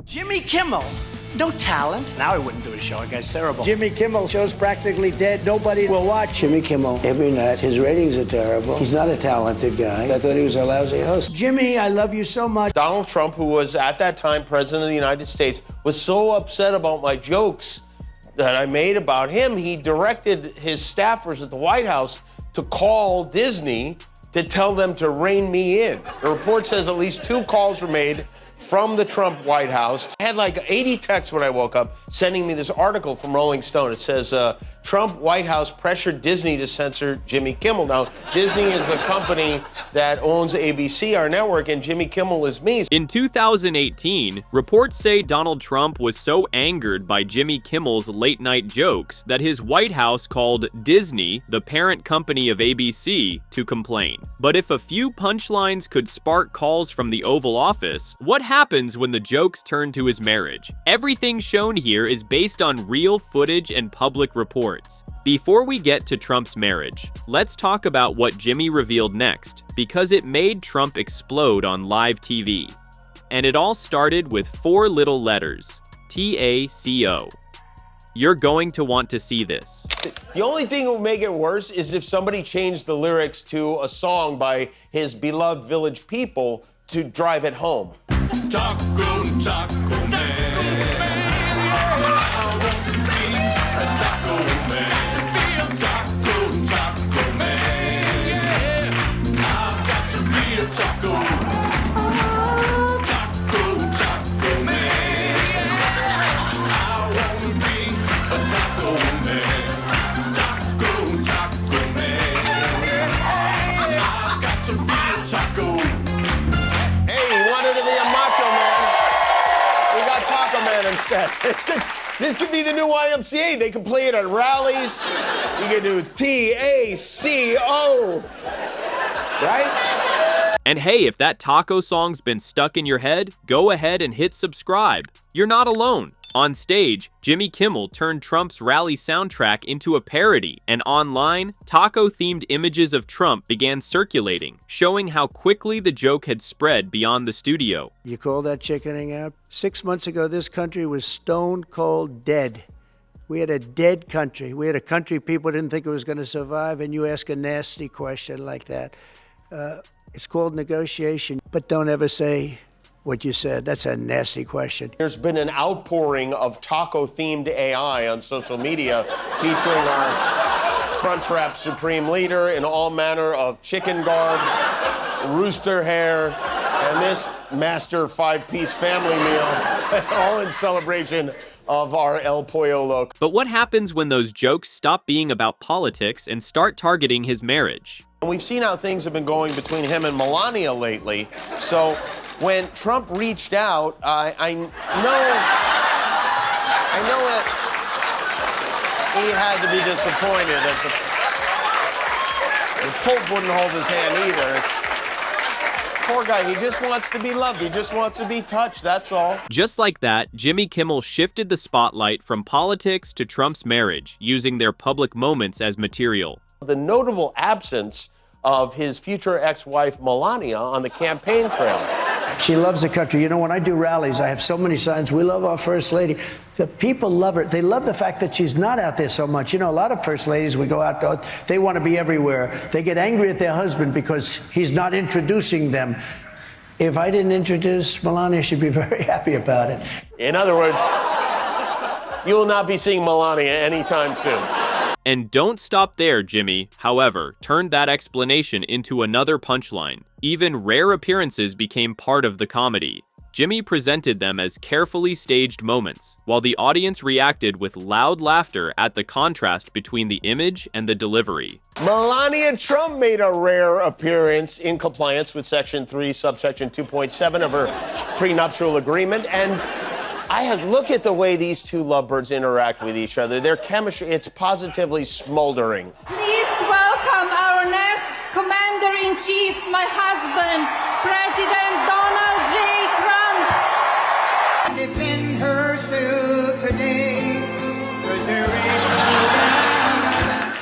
Jimmy Kimmel, no talent. Now I wouldn't do a show. That guy's terrible. Jimmy Kimmel show's practically dead. Nobody will watch. Jimmy Kimmel, every night, his ratings are terrible. He's not a talented guy. I thought he was a lousy host. Jimmy, I love you so much. Donald Trump, who was at that time president of the United States, was so upset about my jokes that I made about him, he directed his staffers at the White House to call Disney to tell them to rein me in. The report says at least 2 calls were made from the Trump White House. I had like 80 texts when I woke up sending me this article from Rolling Stone. It says, Trump White House pressured Disney to censor Jimmy Kimmel. Now, Disney is the company that owns ABC, our network, and Jimmy Kimmel is me. In 2018, reports say Donald Trump was so angered by Jimmy Kimmel's late-night jokes that his White House called Disney, the parent company of ABC, to complain. But if a few punchlines could spark calls from the Oval Office, what happens when the jokes turn to his marriage? Everything shown here is based on real footage and public reports. Before we get to Trump's marriage, let's talk about what Jimmy revealed next, because it made Trump explode on live TV. And it all started with 4 little letters, TACO. You're going to want to see this. The only thing that would make it worse is if somebody changed the lyrics to a song by his beloved Village People to drive it home. Taco, taco man. I want to be a taco man. Taco, taco man. I've got to be a taco. Taco, taco man. I want to be a taco man. Taco, taco man. I've got to be a taco. Instead. This could be the new YMCA. They can play it at rallies. You can do TACO. Right? And hey, if that taco song's been stuck in your head, go ahead and hit subscribe. You're not alone. On stage, Jimmy Kimmel turned Trump's rally soundtrack into a parody, and online, taco-themed images of Trump began circulating, showing how quickly the joke had spread beyond the studio. You call that chickening out? 6 months ago, this country was stone cold dead. We had a dead country. We had a country people didn't think it was going to survive, and you ask a nasty question like that. It's called negotiation, but don't ever say what you said. That's a nasty question. There's been an outpouring of taco-themed AI on social media featuring our Crunchwrap Supreme Leader in all manner of chicken garb, rooster hair, and this master 5-piece family meal, all in celebration of our El Pollo look. But what happens when those jokes stop being about politics and start targeting his marriage? We've seen how things have been going between him and Melania lately, so when Trump reached out, I know that he had to be disappointed that the Pope wouldn't hold his hand either. Poor guy, he just wants to be loved. He just wants to be touched, that's all. Just like that, Jimmy Kimmel shifted the spotlight from politics to Trump's marriage, using their public moments as material. The notable absence of his future ex-wife Melania on the campaign trail. She loves the country. You know, when I do rallies, I have so many signs. We love our First Lady. The people love her. They love the fact that she's not out there so much. You know, a lot of First Ladies, we go out, they want to be everywhere. They get angry at their husband because he's not introducing them. If I didn't introduce Melania, she'd be very happy about it. In other words, you will not be seeing Melania anytime soon. And don't stop there, Jimmy, however, turned that explanation into another punchline. Even rare appearances became part of the comedy. Jimmy presented them as carefully staged moments, while the audience reacted with loud laughter at the contrast between the image and the delivery. Melania Trump made a rare appearance in compliance with Section 3, subsection 2.7 of her prenuptial agreement, and look at the way these two lovebirds interact with each other. Their chemistry, it's positively smoldering. Please welcome our next Commander-in-Chief, my husband, President Donald J. Trump. Defend herself today.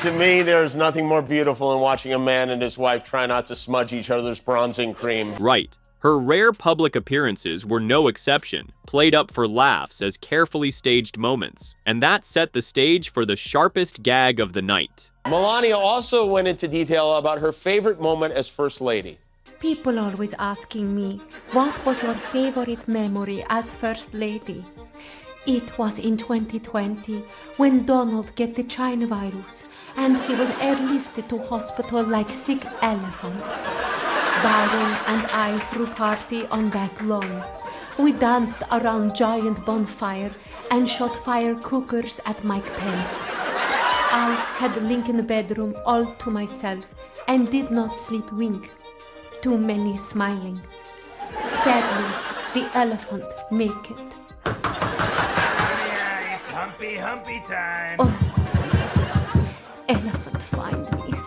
To me, there's nothing more beautiful than watching a man and his wife try not to smudge each other's bronzing cream. Right. Her rare public appearances were no exception, played up for laughs as carefully staged moments, and that set the stage for the sharpest gag of the night. Melania also went into detail about her favorite moment as First Lady. People always asking me, what was your favorite memory as First Lady? It was in 2020 when Donald get the China virus and he was airlifted to hospital like sick elephant. Darren and I threw party on back lawn. We danced around giant bonfire and shot fire cookers at Mike Pence. I had Lincoln bedroom all to myself and did not sleep wink. Too many smiling. Sadly, the elephant make it. Yeah, it's humpy time. Elephant find me.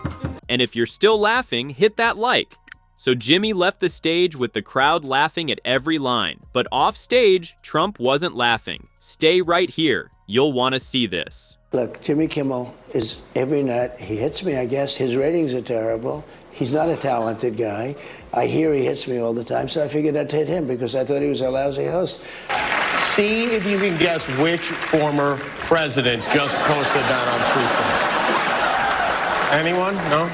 And if you're still laughing, hit that like. So Jimmy left the stage with the crowd laughing at every line. But off stage, Trump wasn't laughing. Stay right here. You'll want to see this. Look, Jimmy Kimmel is every night, he hits me, I guess. His ratings are terrible. He's not a talented guy. I hear he hits me all the time, so I figured I'd hit him because I thought he was a lousy host. See if you can guess which former president just posted that on Truth. Anyone? No?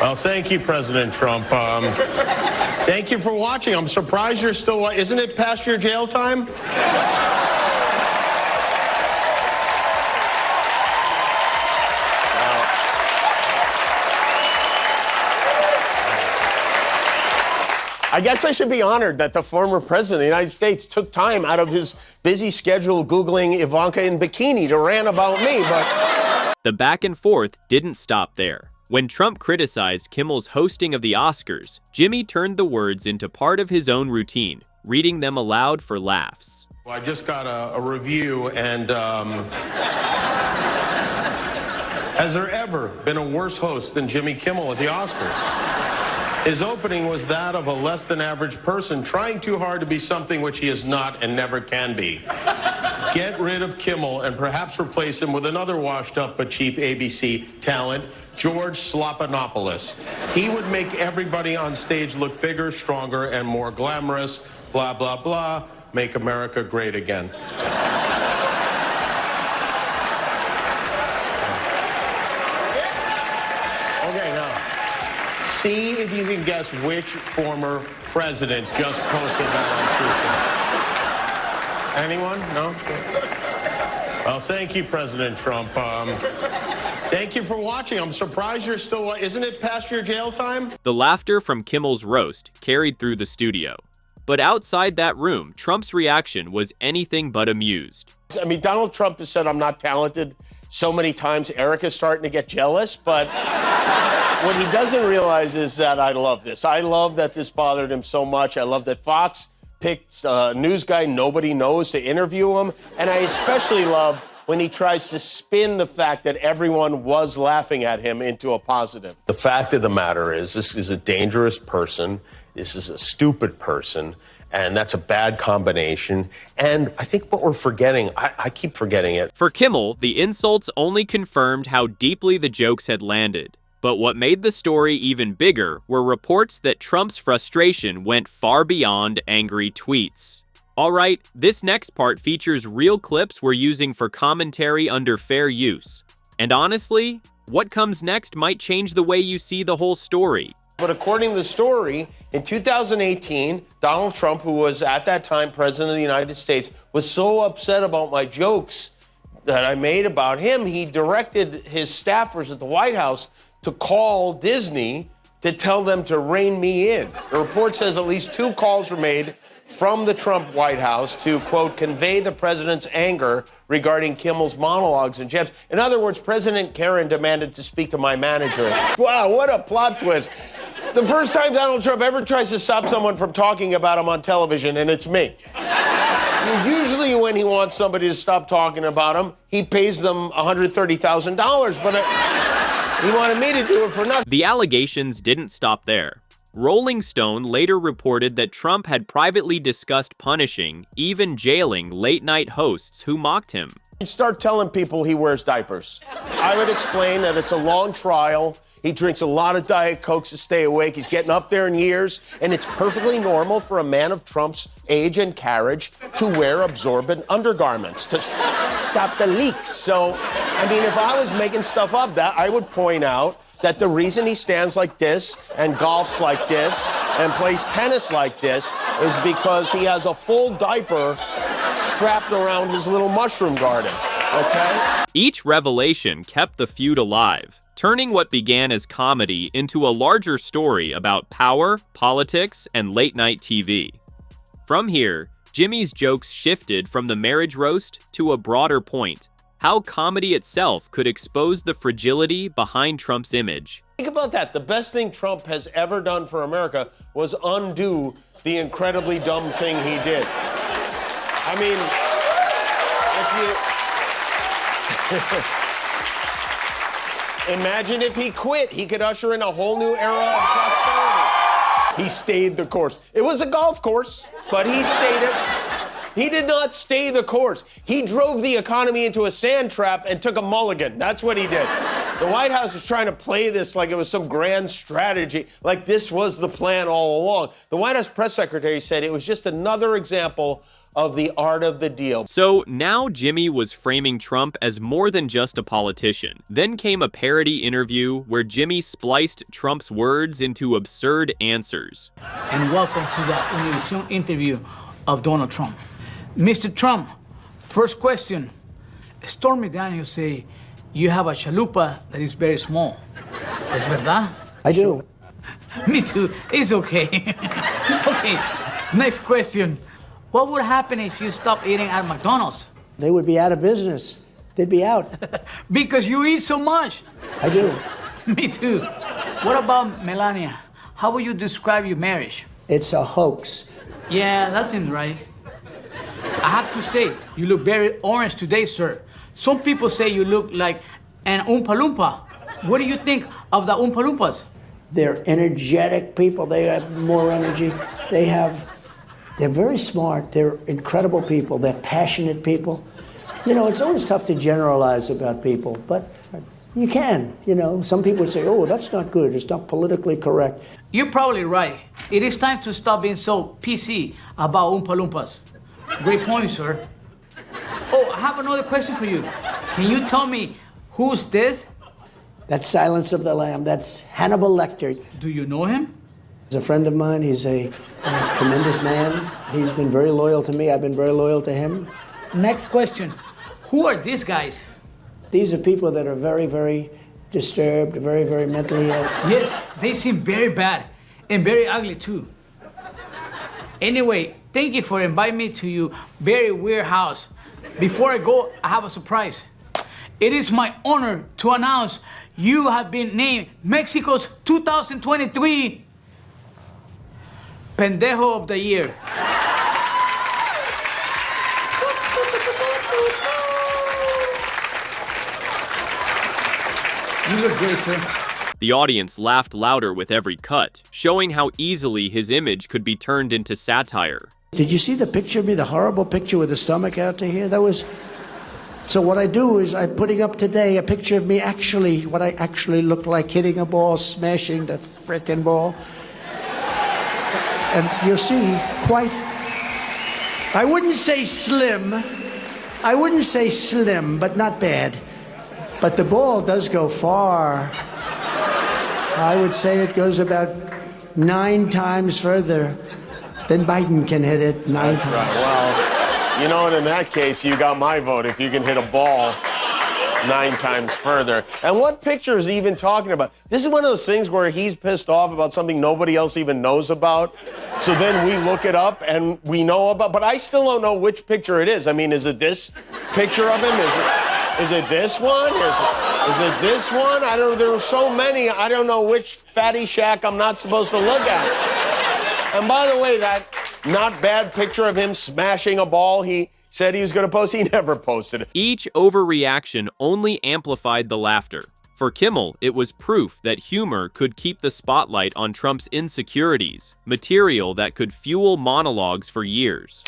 Well, thank you, President Trump. Thank you for watching. I'm surprised you're still... Isn't it past your jail time? I guess I should be honored that the former president of the United States took time out of his busy schedule Googling Ivanka in bikini to rant about me, but... The back and forth didn't stop there. When Trump criticized Kimmel's hosting of the Oscars, Jimmy turned the words into part of his own routine, reading them aloud for laughs. I just got a review, and has there ever been a worse host than Jimmy Kimmel at the Oscars? His opening was that of a less than average person trying too hard to be something which he is not and never can be. Get rid of Kimmel and perhaps replace him with another washed up but cheap ABC talent, George Slopanopoulos. He would make everybody on stage look bigger, stronger, and more glamorous. Blah, blah, blah. Make America great again. Okay, now, see if you can guess which former president just posted that on Truth. Anyone? No? Well, thank you, President Trump. Thank you for watching. I'm surprised you're still... Isn't it past your jail time? The laughter from Kimmel's roast carried through the studio. But outside that room, Trump's reaction was anything but amused. I mean, Donald Trump has said I'm not talented so many times, Erica's starting to get jealous, but what he doesn't realize is that I love this. I love that this bothered him so much. I love that Fox picked a news guy nobody knows to interview him, and I especially love when he tries to spin the fact that everyone was laughing at him into a positive. The fact of the matter is, this is a dangerous person. This is a stupid person, and that's a bad combination. And I think what we're forgetting, I keep forgetting it. For Kimmel, the insults only confirmed how deeply the jokes had landed. But what made the story even bigger were reports that Trump's frustration went far beyond angry tweets. Alright, this next part features real clips we're using for commentary under fair use. And honestly, what comes next might change the way you see the whole story. But according to the story, in 2018, Donald Trump, who was at that time president of the United States, was so upset about my jokes that I made about him, he directed his staffers at the White House to call Disney to tell them to rein me in. The report says at least 2 calls were made from the Trump White House to, quote, convey the president's anger regarding Kimmel's monologues and jabs. In other words, President Karen demanded to speak to my manager. Wow, what a plot twist. The first time Donald Trump ever tries to stop someone from talking about him on television, and it's me. Usually when he wants somebody to stop talking about him, he pays them $130,000, but he wanted me to do it for nothing. The allegations didn't stop there. Rolling Stone later reported that Trump had privately discussed punishing, even jailing, late-night hosts who mocked him. He'd start telling people he wears diapers. I would explain that it's a long trial. He drinks a lot of Diet Cokes to stay awake. He's getting up there in years, and it's perfectly normal for a man of Trump's age and carriage to wear absorbent undergarments to stop the leaks. So, I mean, if I was making stuff up, that I would point out that the reason he stands like this and golfs like this and plays tennis like this is because he has a full diaper strapped around his little mushroom garden, okay? Each revelation kept the feud alive, turning what began as comedy into a larger story about power, politics, and late-night TV. From here, Jimmy's jokes shifted from the marriage roast to a broader point: how comedy itself could expose the fragility behind Trump's image. Think about that. The best thing Trump has ever done for America was undo the incredibly dumb thing he did. I mean, if you... Imagine if he quit. He could usher in a whole new era of prosperity. He stayed the course. It was a golf course, but he stayed it. He did not stay the course. He drove the economy into a sand trap and took a mulligan. That's what he did. The White House was trying to play this like it was some grand strategy, like this was the plan all along. The White House press secretary said it was just another example of the art of the deal. So now Jimmy was framing Trump as more than just a politician. Then came a parody interview where Jimmy spliced Trump's words into absurd answers. And welcome to the Univision interview of Donald Trump. Mr. Trump, first question. Stormy Daniels say you have a chalupa that is very small. ¿Es verdad? I do. Me too. It's okay. Okay, next question. What would happen if you stopped eating at McDonald's? They would be out of business. They'd be out. Because you eat so much. I do. Me too. What about Melania? How would you describe your marriage? It's a hoax. Yeah, that seems right. I have to say, you look very orange today, sir. Some people say you look like an Oompa Loompa. What do you think of the Oompa Loompas? They're energetic people. They have more energy. They're very smart. They're incredible people. They're passionate people. You know, it's always tough to generalize about people, but you can, you know. Some people say, oh, that's not good. It's not politically correct. You're probably right. It is time to stop being so PC about Oompa Loompas. Great point, sir. Oh, I have another question for you. Can you tell me who's this? That's Silence of the Lamb. That's Hannibal Lecter. Do you know him? He's a friend of mine. He's a tremendous man. He's been very loyal to me. I've been very loyal to him. Next question. Who are these guys? These are people that are very, very disturbed, very, very mentally ill. Yes, they seem very bad and very ugly too. Anyway, thank you for inviting me to your very weird house. Before I go, I have a surprise. It is my honor to announce you have been named Mexico's 2023 Pendejo of the Year. You look great, sir. The audience laughed louder with every cut, showing how easily his image could be turned into satire. Did you see the picture of me, the horrible picture with the stomach out to here? That was... So what I do is I'm putting up today a picture of me actually, what I actually look like, hitting a ball, smashing the frickin' ball. And you'll see quite... I wouldn't say slim, but not bad. But the ball does go far. I would say it goes about 9 times further than Biden can hit it 9 times. Right. Well, you know, and in that case, you got my vote if you can hit a ball 9 times further. And what picture is he even talking about? This is one of those things where he's pissed off about something nobody else even knows about. So then we look it up and we know about, but I still don't know which picture it is. I mean, is it this picture of him? Is it this one? Is it this one? I don't know. There were so many. I don't know which fatty shack I'm not supposed to look at. And by the way, that not bad picture of him smashing a ball he said he was going to post, he never posted it. Each overreaction only amplified the laughter. For Kimmel, it was proof that humor could keep the spotlight on Trump's insecurities, material that could fuel monologues for years.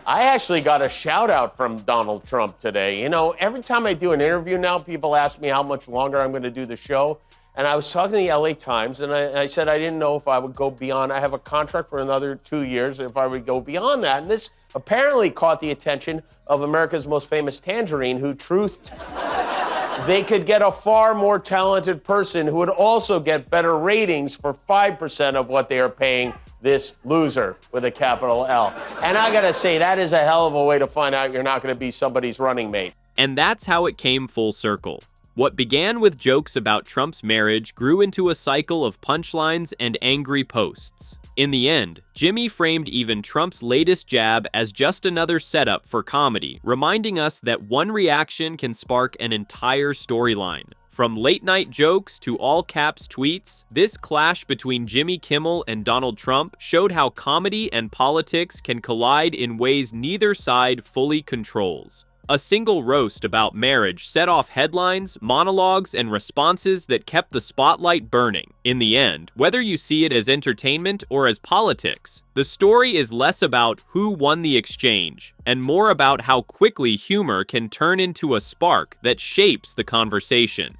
I actually got a shout out from Donald Trump today. You know, every time I do an interview now, people ask me how much longer I'm going to do the show. And I was talking to the LA Times, and I said I didn't know if I would go beyond. I have a contract for another 2 years, if I would go beyond that. And this apparently caught the attention of America's most famous Tangerine, who truthed they could get a far more talented person who would also get better ratings for 5% of what they are paying this loser with a capital L. And I gotta say, that is a hell of a way to find out you're not gonna be somebody's running mate. And that's how it came full circle. What began with jokes about Trump's marriage grew into a cycle of punchlines and angry posts. In the end, Jimmy framed even Trump's latest jab as just another setup for comedy, reminding us that one reaction can spark an entire storyline. From late-night jokes to all-caps tweets, this clash between Jimmy Kimmel and Donald Trump showed how comedy and politics can collide in ways neither side fully controls. A single roast about marriage set off headlines, monologues, and responses that kept the spotlight burning. In the end, whether you see it as entertainment or as politics, the story is less about who won the exchange and more about how quickly humor can turn into a spark that shapes the conversation.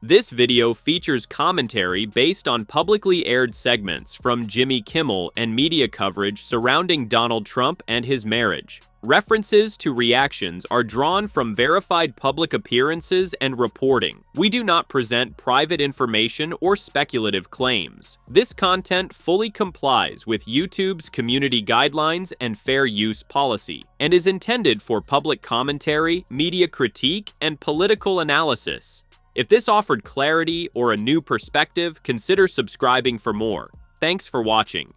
This video features commentary based on publicly aired segments from Jimmy Kimmel and media coverage surrounding Donald Trump and his marriage. References to reactions are drawn from verified public appearances and reporting. We do not present private information or speculative claims. This content fully complies with YouTube's community guidelines and fair use policy, and is intended for public commentary, media critique, and political analysis. If this offered clarity or a new perspective, consider subscribing for more. Thanks for watching.